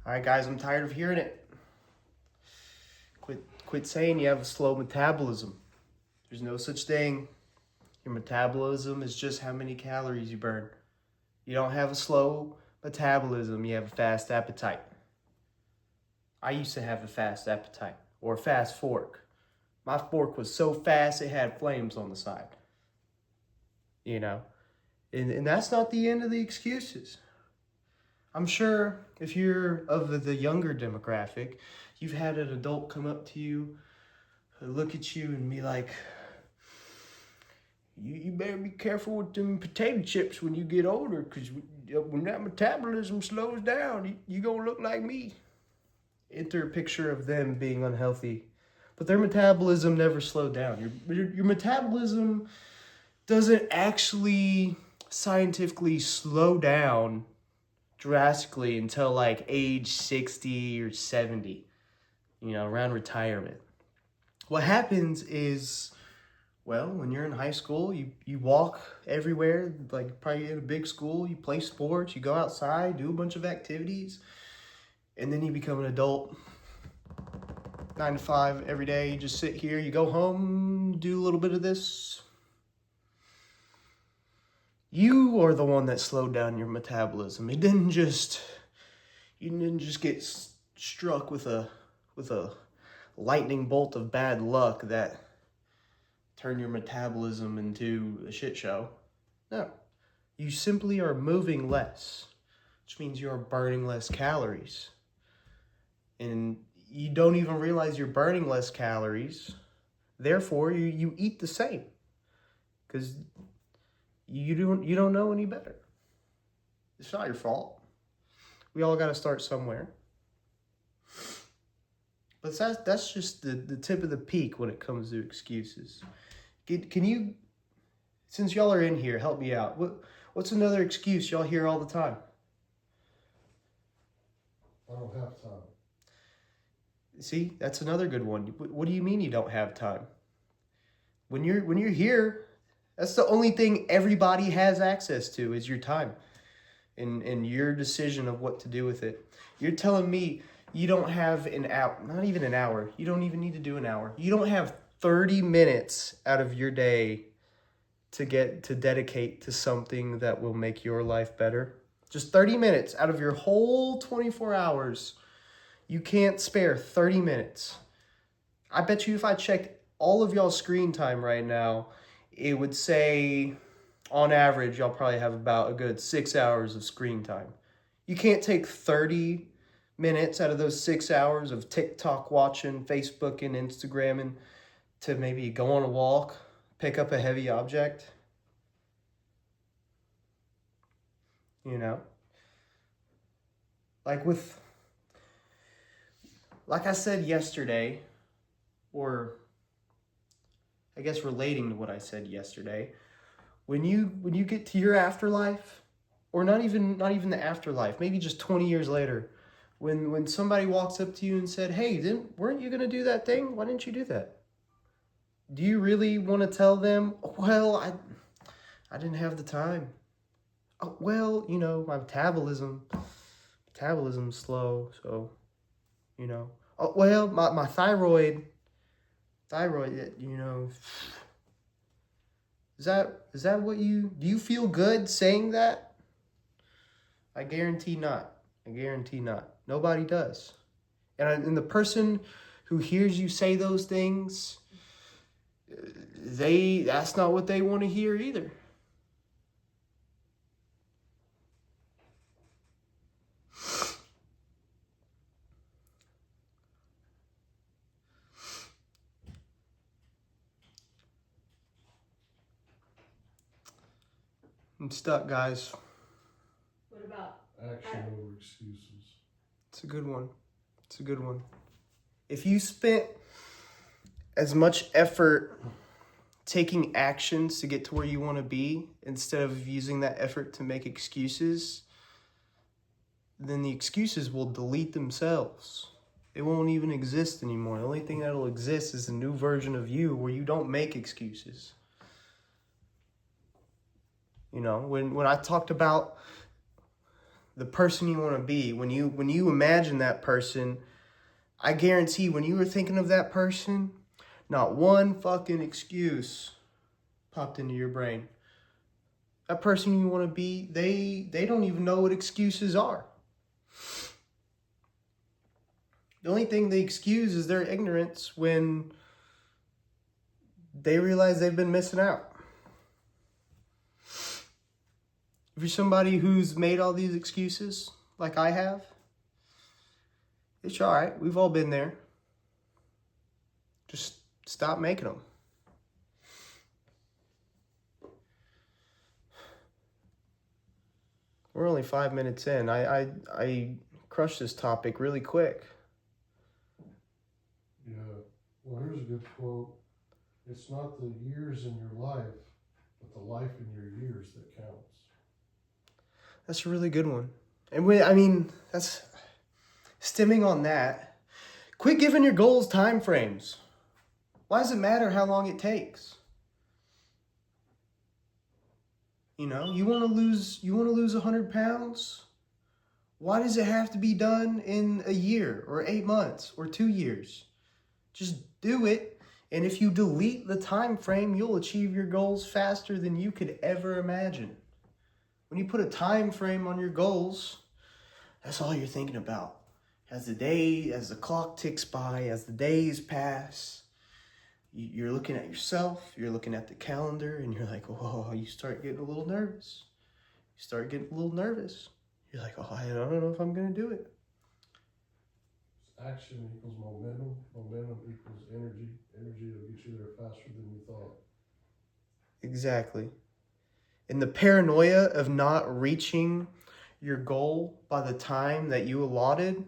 All right, guys, I'm tired of hearing it. Quit saying you have a slow metabolism. There's no such thing. Your metabolism is just how many calories you burn. You don't have a slow metabolism, you have a fast appetite. I used to have a fast appetite, or a fast fork. My fork was so fast it had flames on the side. You know? And that's not the end of the excuses. I'm sure if you're of the younger demographic, you've had an adult come up to you, look at you and be like, you better be careful with them potato chips when you get older, because when that metabolism slows down, you're going to look like me. Enter a picture of them being unhealthy, but their metabolism never slowed down. Your metabolism doesn't actually scientifically slow down drastically until like age 60 or 70, around retirement. What happens is, well, when you're in high school, you walk everywhere, like probably in a big school, you play sports, you go outside, do a bunch of activities, and then you become an adult. 9 to 5 every day, you just sit here, you go home, do a little bit of this. You are the one that slowed down your metabolism. You didn't just get struck with a lightning bolt of bad luck that turned your metabolism into a shit show. No, you simply are moving less, which means you are burning less calories. And you don't even realize you're burning less calories. Therefore, you eat the same, because you don't know any better. It's not your fault. We all got to start somewhere. But that's just the tip of the peak when it comes to excuses. Can you, since y'all are in here, help me out? What's another excuse y'all hear all the time? I don't have time. See, that's another good one. What do you mean you don't have time? When you're here, that's the only thing everybody has access to is your time and your decision of what to do with it. You're telling me you don't have an hour, not even an hour. You don't even need to do an hour. You don't have 30 minutes out of your day to dedicate to something that will make your life better. Just 30 minutes out of your whole 24 hours. You can't spare 30 minutes. I bet you if I checked all of y'all's screen time right now, it would say, on average, y'all probably have about a good 6 hours of screen time. You can't take 30 minutes out of those 6 hours of TikTok watching, Facebook and Instagramming to maybe go on a walk, pick up a heavy object. Like I said yesterday, or I guess relating to what I said yesterday, when you get to your afterlife, or not even the afterlife, maybe just 20 years later, when somebody walks up to you and said, "Hey, weren't you gonna do that thing? Why didn't you do that?" Do you really want to tell them, "Well, I didn't have the time. Oh, well, my metabolism's slow, so, Oh, well, my thyroid, is that what do you feel good saying that? I guarantee not. Nobody does. And the person who hears you say those things, that's not what they want to hear either. I'm stuck, guys. What about Action over excuses. It's a good one. If you spent as much effort taking actions to get to where you want to be instead of using that effort to make excuses, then the excuses will delete themselves. They won't even exist anymore. The only thing that'll exist is a new version of you where you don't make excuses. When I talked about the person you want to be, when you imagine that person, I guarantee when you were thinking of that person, not one fucking excuse popped into your brain. That person you want to be, they don't even know what excuses are. The only thing they excuse is their ignorance when they realize they've been missing out. If you're somebody who's made all these excuses, like I have, it's all right. We've all been there. Just stop making them. We're only 5 minutes in. I crushed this topic really quick. Yeah. Well, here's a good quote. It's not the years in your life, but the life in your years that counts. That's a really good one. And that's stemming on that. Quit giving your goals time frames. Why does it matter how long it takes? You know, you want to lose 100 pounds? Why does it have to be done in a year or 8 months or 2 years? Just do it. And if you delete the time frame, you'll achieve your goals faster than you could ever imagine. When you put a time frame on your goals, that's all you're thinking about. As the clock ticks by, as the days pass, you're looking at yourself, you're looking at the calendar, and you're like, oh, you start getting a little nervous. You're like, oh, I don't know if I'm going to do it. Action equals momentum. Momentum equals energy. Energy will get you there faster than you thought. Exactly. And the paranoia of not reaching your goal by the time that you allotted,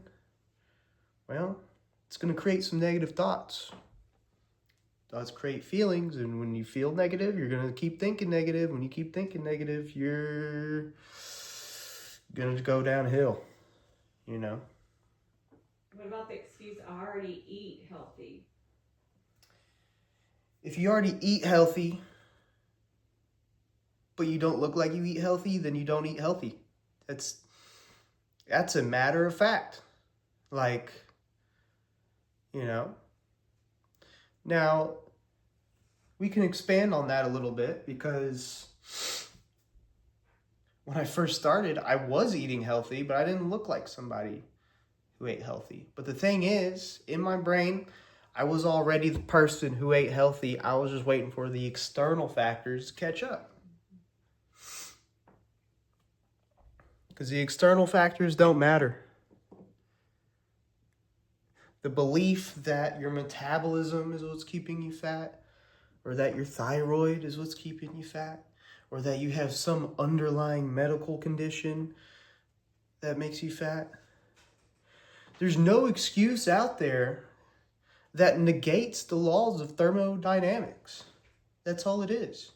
well, it's going to create some negative thoughts. Thoughts create feelings, and when you feel negative, you're going to keep thinking negative. When you keep thinking negative, you're going to go downhill, you know? What about the excuse, I already eat healthy? If you already eat healthy, but you don't look like you eat healthy, then you don't eat healthy. That's a matter of fact. Like, you know. Now, we can expand on that a little bit because when I first started, I was eating healthy, but I didn't look like somebody who ate healthy. But the thing is, in my brain, I was already the person who ate healthy. I was just waiting for the external factors to catch up. Because the external factors don't matter. The belief that your metabolism is what's keeping you fat, or that your thyroid is what's keeping you fat, or that you have some underlying medical condition that makes you fat. There's no excuse out there that negates the laws of thermodynamics. That's all it is.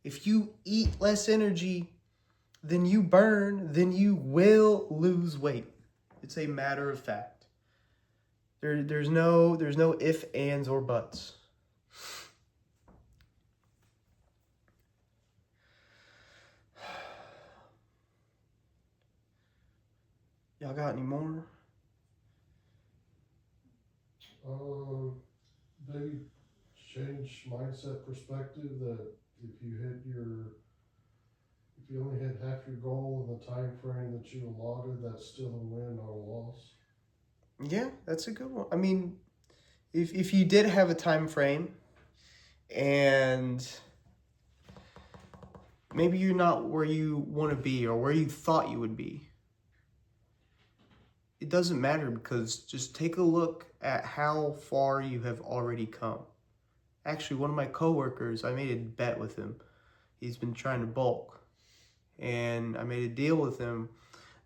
If you eat less energy than you burn, then you will lose weight. It's a matter of fact. There's no ifs, ands, or buts. Y'all got any more? Maybe change mindset perspective that if you only hit half your goal in the time frame that you allotted, that's still a win, not a loss. Yeah, that's a good one. I mean, if you did have a time frame and maybe you're not where you want to be or where you thought you would be, it doesn't matter, because just take a look at how far you have already come. Actually, one of my coworkers, I made a bet with him. He's been trying to bulk. And I made a deal with him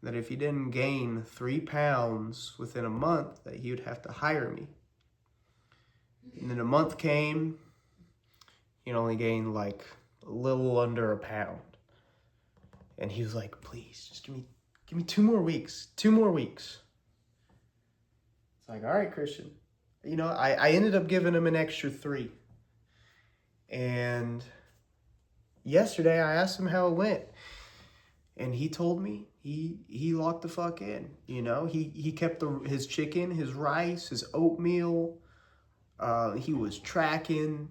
that if he didn't gain 3 pounds within a month, that he would have to hire me. And then a month came, he only gained like a little under a pound. And he was like, please, just give me 2 more weeks. 2 more weeks. It's like, all right, Christian. You know, I ended up giving him an extra 3. And yesterday I asked him how it went. And he told me he locked the fuck in. You know, he kept his chicken, his rice, his oatmeal. He was tracking,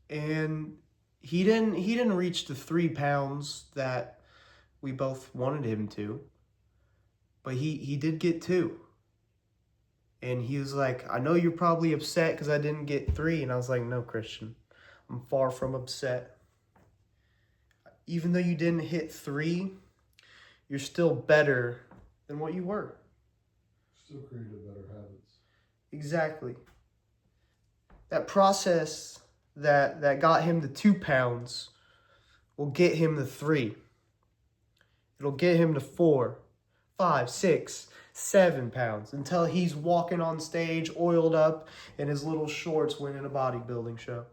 and he didn't reach the 3 pounds that we both wanted him to, but he did get 2. And he was like, I know you're probably upset because I didn't get 3. And I was like, no, Christian, I'm far from upset. Even though you didn't hit 3, you're still better than what you were. Still created better habits. Exactly. That process that got him the 2 pounds will get him the 3. It'll get him to 4, 5, 6, 7 pounds until he's walking on stage oiled up in his little shorts winning a bodybuilding show.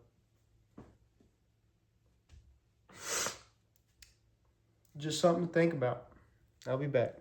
Just something to think about. I'll be back.